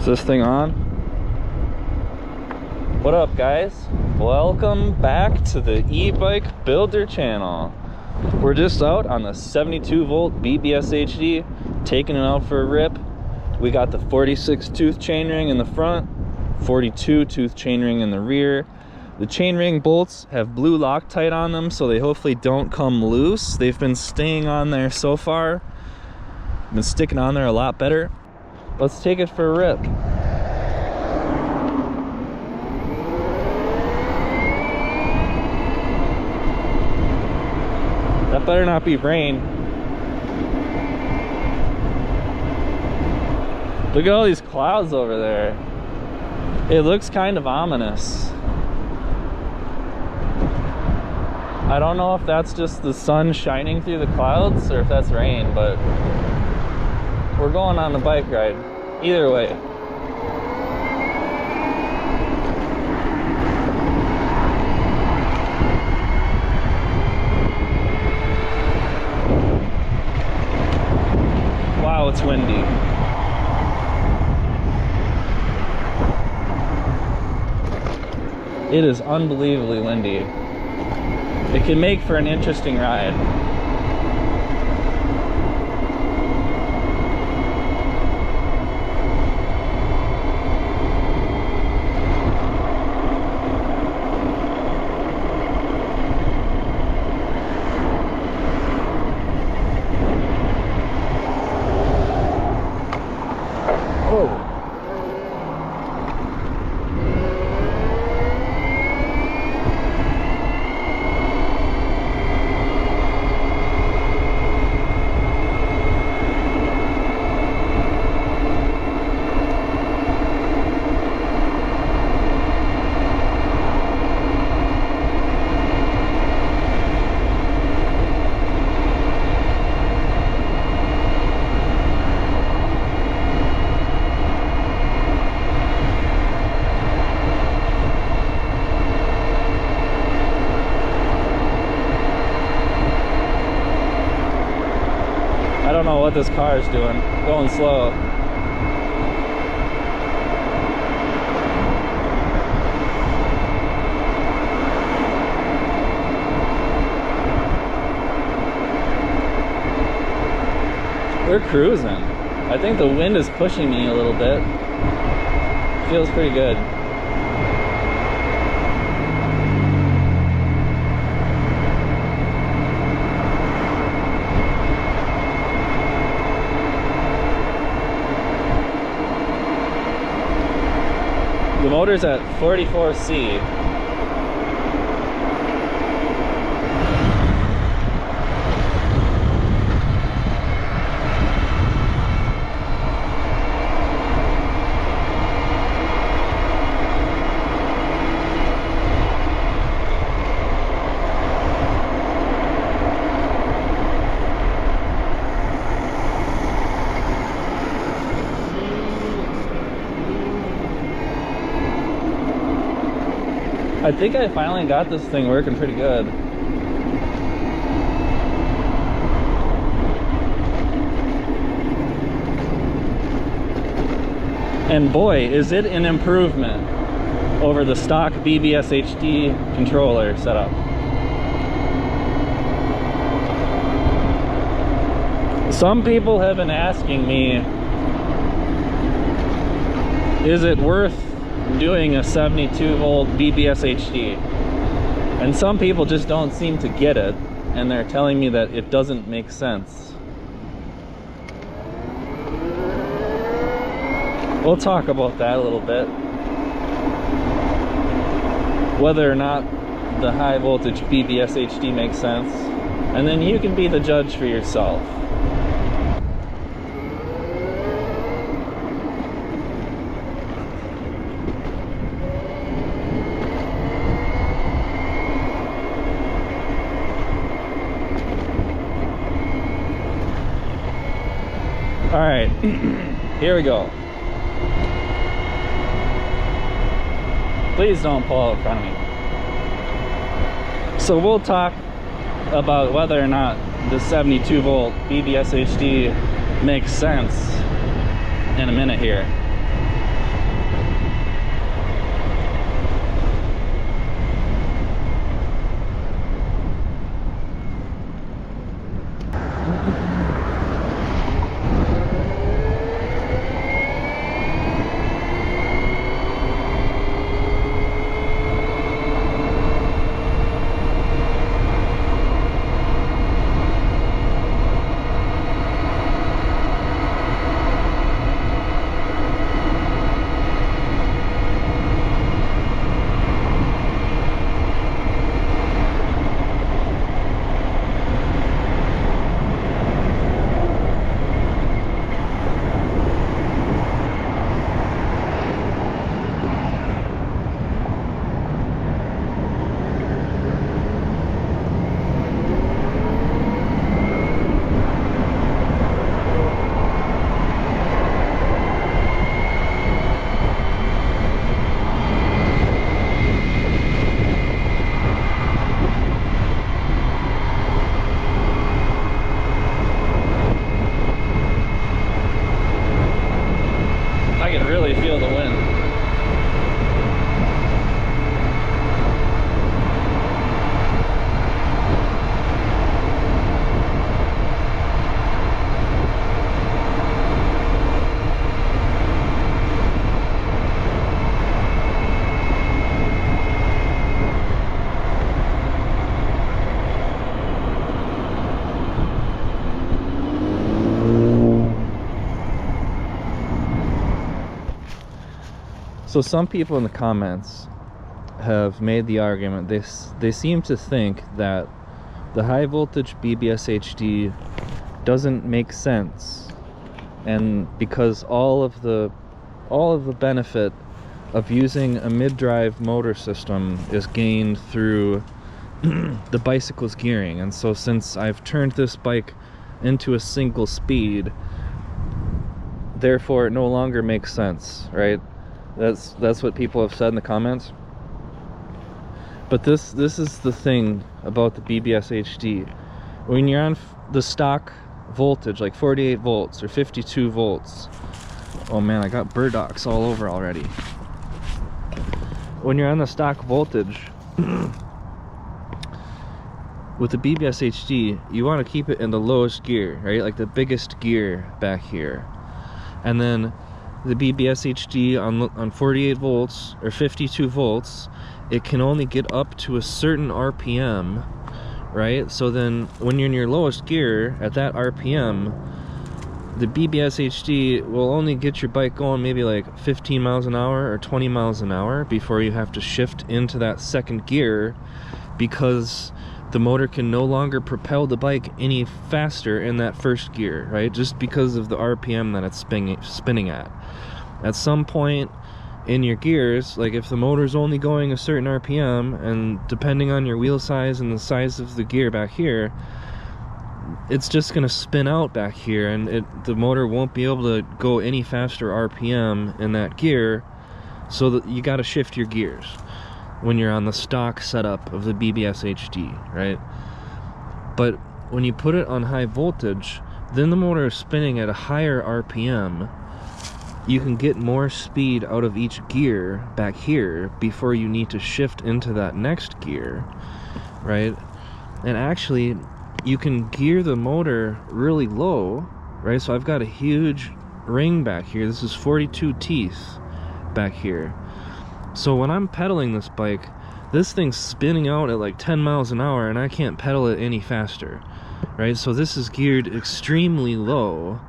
Is this thing on? What up, guys? Welcome back to the e-bike builder channel. We're just out on the 72 volt BBSHD, taking it out for a rip. We got the 46 tooth chainring in the front, 42 tooth chainring in the rear. The chainring bolts have blue Loctite on them, so they hopefully don't come loose. They've been staying on there so far. Been sticking on there a lot better. Let's take it for a rip. That better not be rain. Look at all these clouds over there. It looks kind of ominous. I don't know if that's just the sun shining through the clouds or if that's rain, but we're going on a bike ride. Either way. Wow, it's windy. It is unbelievably windy. It can make for an interesting ride. I don't know what this car is doing. Going slow. We're cruising. I think the wind is pushing me a little bit. Feels pretty good. The motor's at 44C. I think I finally got this thing working pretty good. And boy, is it an improvement over the stock BBSHD controller setup. Some people have been asking me, is it worth doing a 72 volt BBSHD? And some people just don't seem to get it, and they're telling me that it doesn't make sense. We'll talk about that a little bit, whether or not the high voltage BBSHD makes sense, and then you can be the judge for yourself. All right, here we go. Please don't pull out in front of me. So we'll talk about whether or not the 72 volt BBSHD makes sense in a minute here. So some people in the comments have made the argument, they seem to think that the high voltage BBSHD doesn't make sense, and because all of the benefit of using a mid-drive motor system is gained through the bicycle's gearing, and so since I've turned this bike into a single speed, therefore it no longer makes sense, right? That's what people have said in the comments. But this is the thing about the BBSHD. When you're on the stock voltage, like 48 volts or 52 volts, oh man, I got burdocks all over already. When you're on the stock voltage with the BBSHD, you want to keep it in the lowest gear, right? Like the biggest gear back here. And then the BBSHD on 48 volts or 52 volts, it can only get up to a certain RPM, right? So then when you're in your lowest gear at that RPM, the BBSHD will only get your bike going maybe like 15 miles an hour or 20 miles an hour before you have to shift into that second gear, because the motor can no longer propel the bike any faster in that first gear, right? Just because of the RPM that it's spinning at. At some point in your gears, like if the motor's only going a certain RPM, and depending on your wheel size and the size of the gear back here, it's just gonna spin out back here, and the motor won't be able to go any faster RPM in that gear, so that you got to shift your gears when you're on the stock setup of the BBSHD, right? But when you put it on high voltage, then the motor is spinning at a higher RPM. You can get more speed out of each gear back here before you need to shift into that next gear, right? And actually, you can gear the motor really low, right? So I've got a huge ring back here. This is 42 teeth back here. So when I'm pedaling this bike, this thing's spinning out at like 10 miles an hour, and I can't pedal it any faster, right? So this is geared extremely low,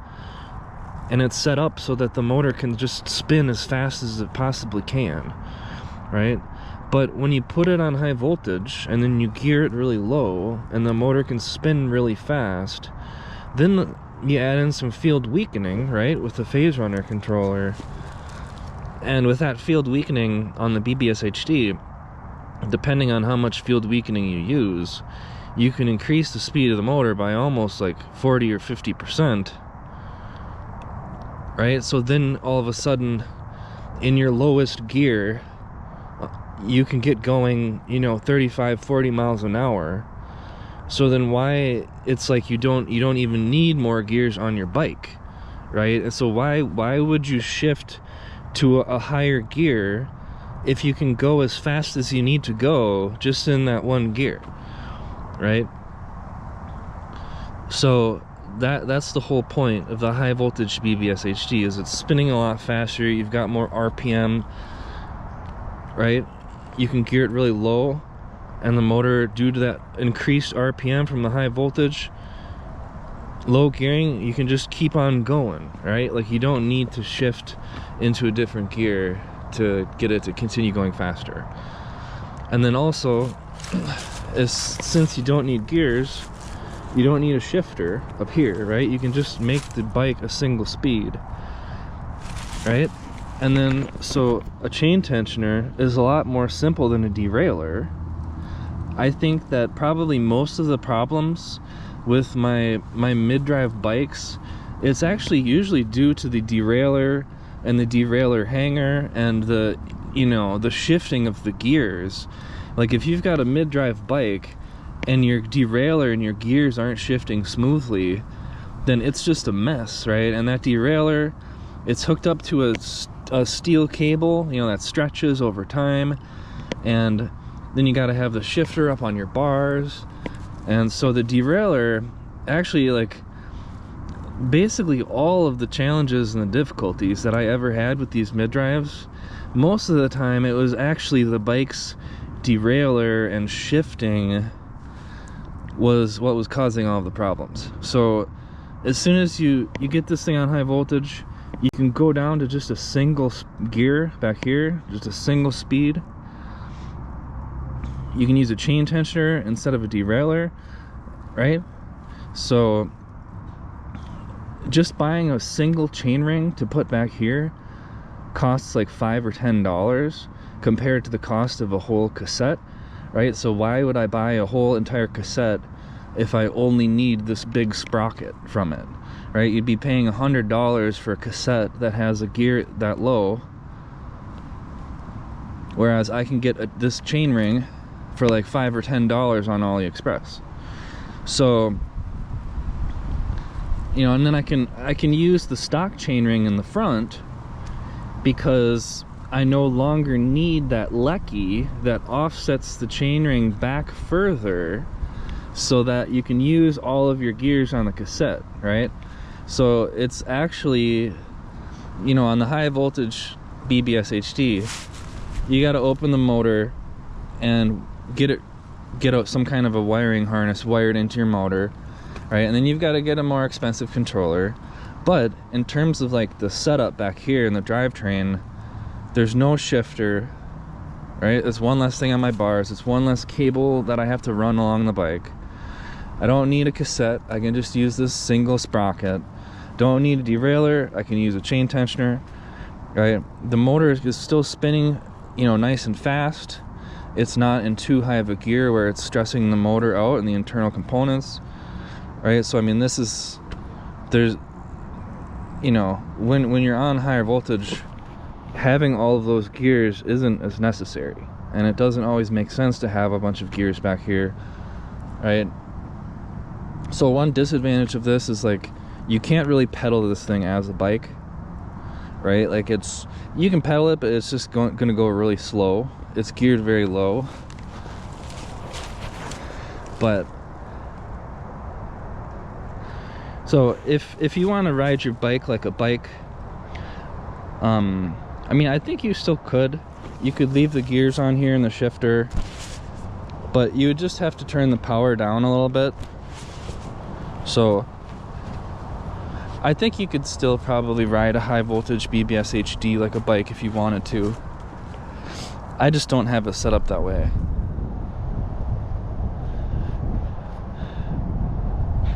and it's set up so that the motor can just spin as fast as it possibly can, right? But when you put it on high voltage and then you gear it really low and the motor can spin really fast, then you add in some field weakening, right, with the phase runner controller. And with that field weakening on the BBSHD, depending on how much field weakening you use, you can increase the speed of the motor by almost like 40 or 50%, right? So then all of a sudden, in your lowest gear, you can get going, 35, 40 miles an hour. So then why, it's like you don't even need more gears on your bike, right? And so why would you shift to a higher gear if you can go as fast as you need to go just in that one gear, right? So that's the whole point of the high voltage BBSHD, is it's spinning a lot faster. You've got more RPM, right? You can gear it really low, and the motor, due to that increased RPM from the high voltage, low gearing, you can just keep on going, right? Like you don't need to shift into a different gear to get it to continue going faster. And then also, since you don't need gears, you don't need a shifter up here, right? You can just make the bike a single speed, right? And then, so a chain tensioner is a lot more simple than a derailleur. I think that probably most of the problems with my mid-drive bikes, it's actually usually due to the derailleur and the derailleur hanger and the shifting of the gears. Like if you've got a mid-drive bike and your derailleur and your gears aren't shifting smoothly, then it's just a mess, right? And that derailleur, it's hooked up to a steel cable, that stretches over time, and then you got to have the shifter up on your bars. And so the derailleur, actually, like basically all of the challenges and the difficulties that I ever had with these mid-drives, most of the time it was actually the bike's derailleur and shifting was what was causing all of the problems. So as soon as you get this thing on high voltage, You can go down to just a single gear back here, just a single speed. You can use a chain tensioner instead of a derailleur, right? So just buying a single chainring to put back here costs like $5 or $10 compared to the cost of a whole cassette, right? So why would I buy a whole entire cassette if I only need this big sprocket from it, right? You'd be paying $100 for a cassette that has a gear that low, whereas I can get this chainring for like $5 or $10 on AliExpress. So, you know, and then I can use the stock chainring in the front because I no longer need that lecky that offsets the chainring back further, so that you can use all of your gears on the cassette, right? So it's actually, you know, on the high voltage BBSHD, you got to open the motor and get out some kind of a wiring harness wired into your motor, right? And then you've got to get a more expensive controller. But in terms of like the setup back here in the drivetrain, there's no shifter, right? It's one less thing on my bars. It's one less cable that I have to run along the bike. I don't need a cassette. I can just use this single sprocket. Don't need a derailleur. I can use a chain tensioner, right? The motor is still spinning, you know, nice and fast. It's not in too high of a gear where it's stressing the motor out and the internal components, right? So I mean, there's, you know, when you're on higher voltage, having all of those gears isn't as necessary, and it doesn't always make sense to have a bunch of gears back here, right? So one disadvantage of this is like you can't really pedal this thing as a bike, right? Like you can pedal it, but it's just going to go really slow. It's geared very low. But so if you want to ride your bike like a bike, I mean, I think you still could. You could leave the gears on here in the shifter, but you would just have to turn the power down a little bit. So I think you could still probably ride a high voltage BBSHD like a bike if you wanted to. I just don't have it set up that way.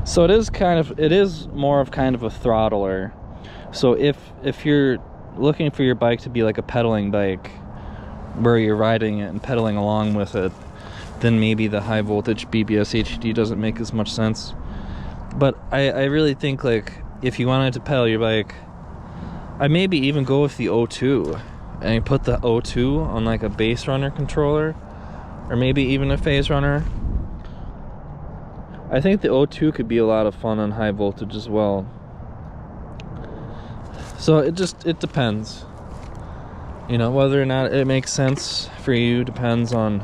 So it is more of kind of a throttler. So if you're looking for your bike to be like a pedaling bike where you're riding it and pedaling along with it, then maybe the high voltage BBSHD doesn't make as much sense. But I really think, like, if you wanted to pedal your bike, I'd maybe even go with the O2 and you put the O2 on like a base runner controller, or maybe even a phase runner. I think the O2 could be a lot of fun on high voltage as well. So it depends, you know, whether or not it makes sense for you. Depends on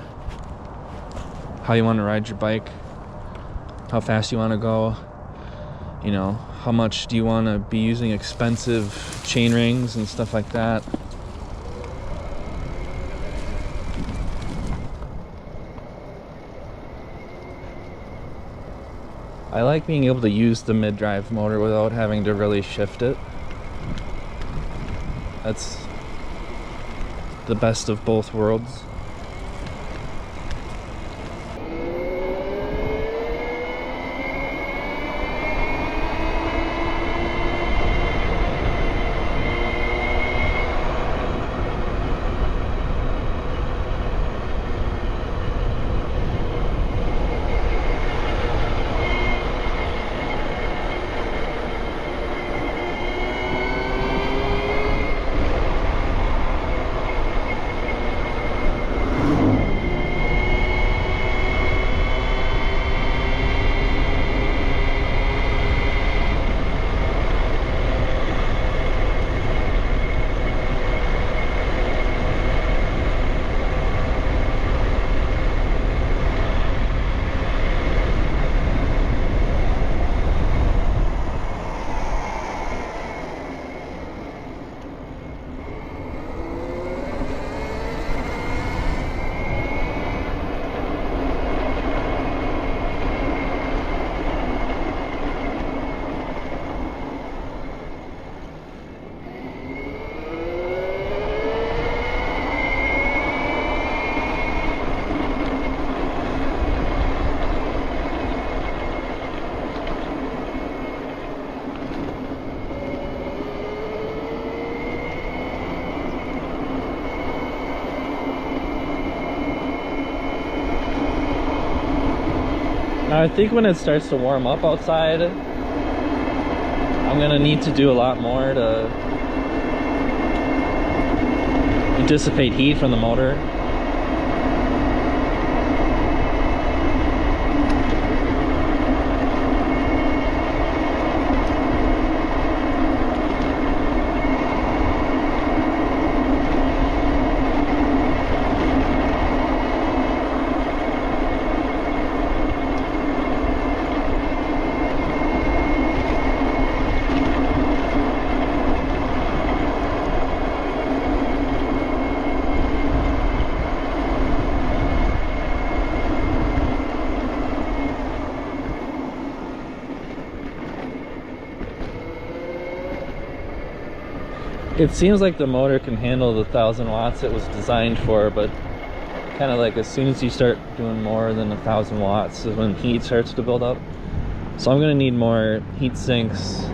how you want to ride your bike, how fast you want to go, you know, how much do you want to be using expensive chain rings and stuff like that. I like being able to use the mid-drive motor without having to really shift it. That's the best of both worlds. I think when it starts to warm up outside, I'm gonna need to do a lot more to dissipate heat from the motor. It seems like the motor can handle the 1,000 watts it was designed for, but kind of like as soon as you start doing more than 1,000 watts is when heat starts to build up. So I'm gonna need more heat sinks.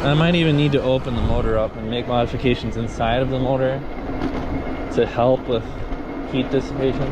I might even need to open the motor up and make modifications inside of the motor to help with heat dissipation.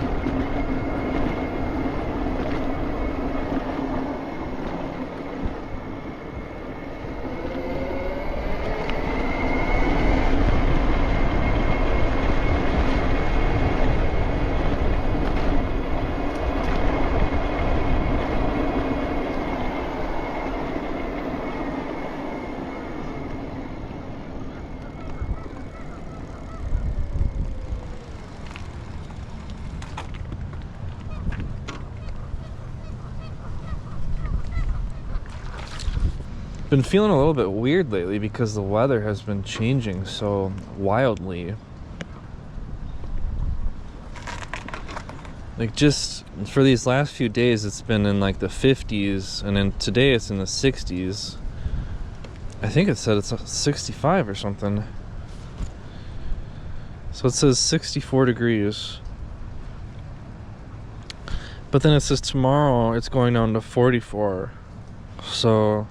Been feeling a little bit weird lately because the weather has been changing so wildly. Like just for these last few days it's been in like the 50s, and then today it's in the 60s. I think it said it's 65 or something. So it says 64 degrees. But then it says tomorrow it's going down to 44. So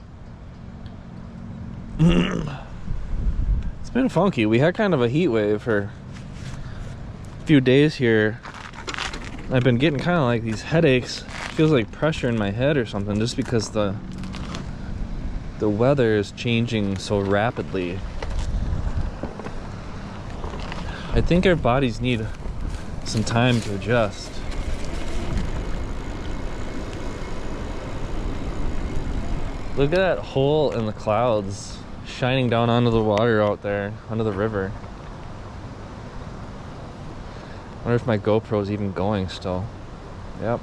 it's been funky. We had kind of a heat wave for a few days here. I've been getting kind of like these headaches. It feels like pressure in my head or something, just because the weather is changing so rapidly. I think our bodies need some time to adjust. Look at that hole in the clouds shining down onto the water out there, onto the river. I wonder if my GoPro's even going still. Yep.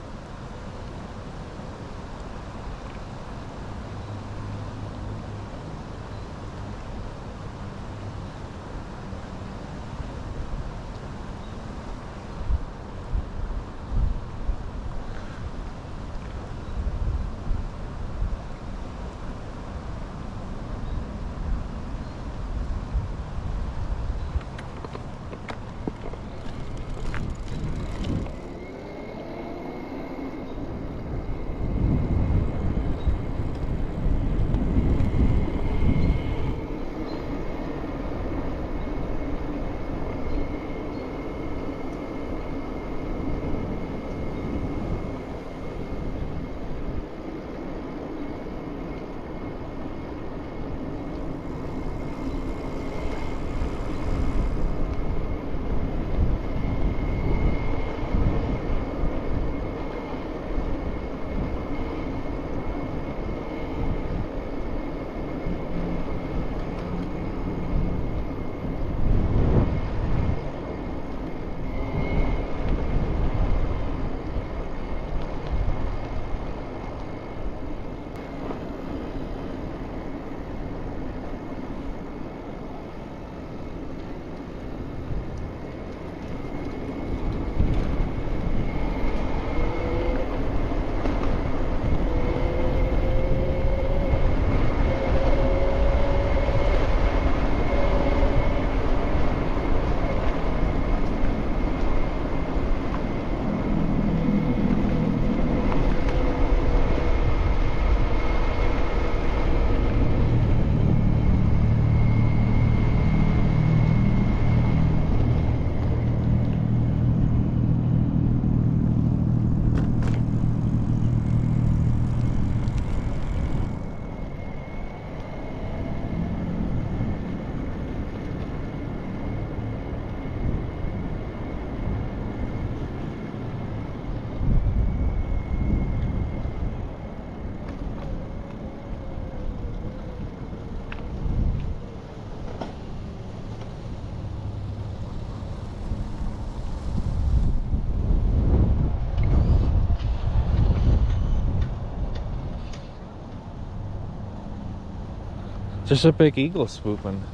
Just a big eagle swooping.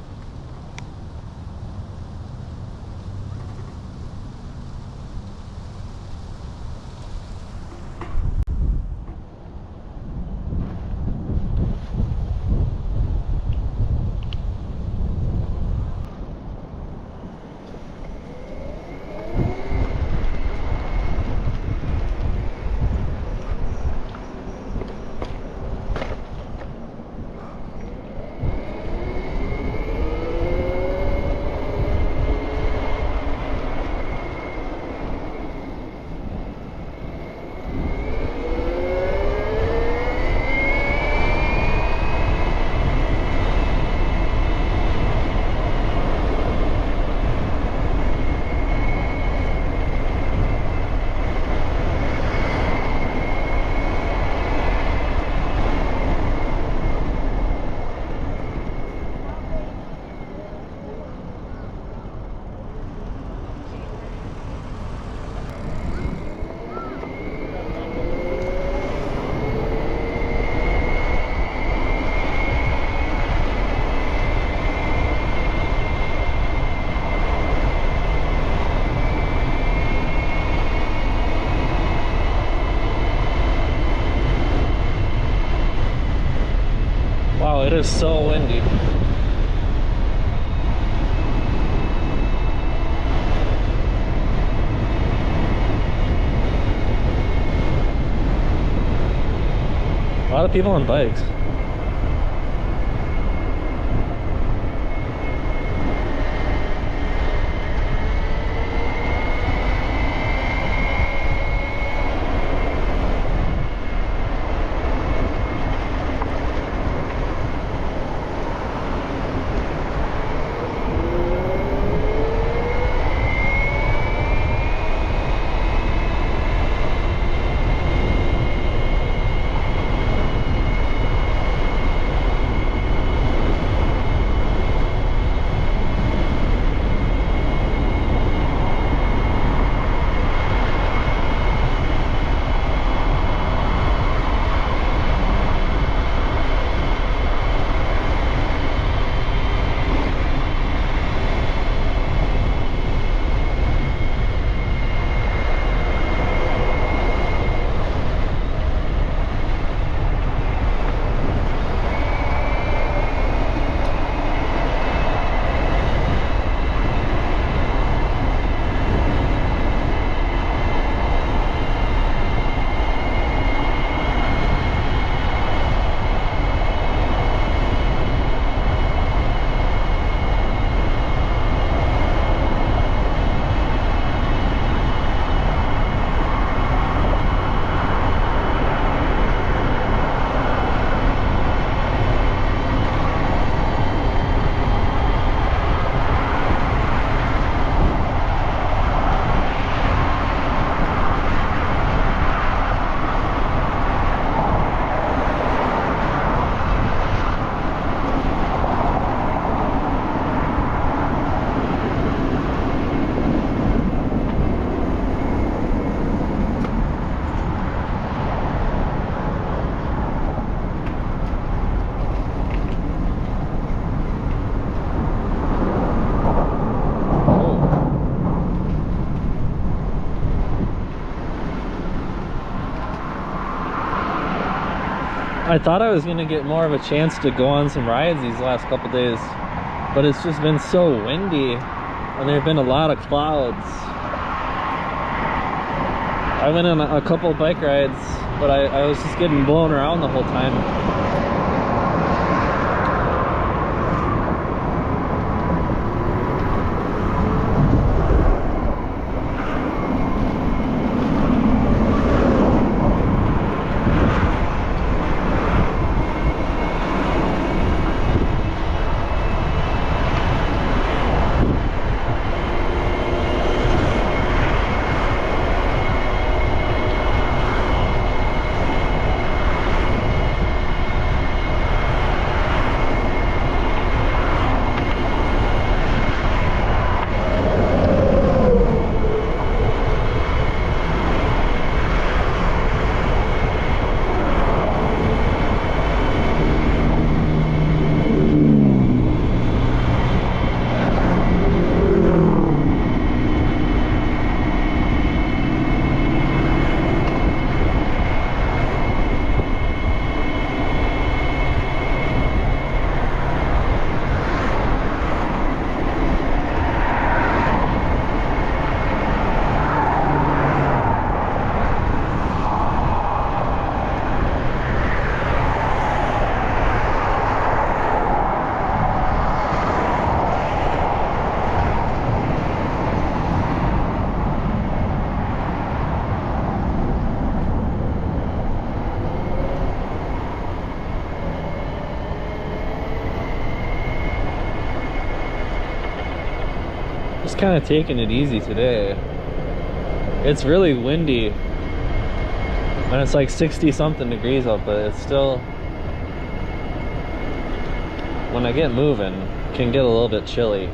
Wow, it is so windy. A lot of people on bikes. I thought I was gonna get more of a chance to go on some rides these last couple days, but it's just been so windy and there have been a lot of clouds. I went on a couple bike rides, but I was just getting blown around the whole time. kind of taking it easy today. It's really windy. And it's like 60 something degrees out, but it's still, when I get moving, can get a little bit chilly.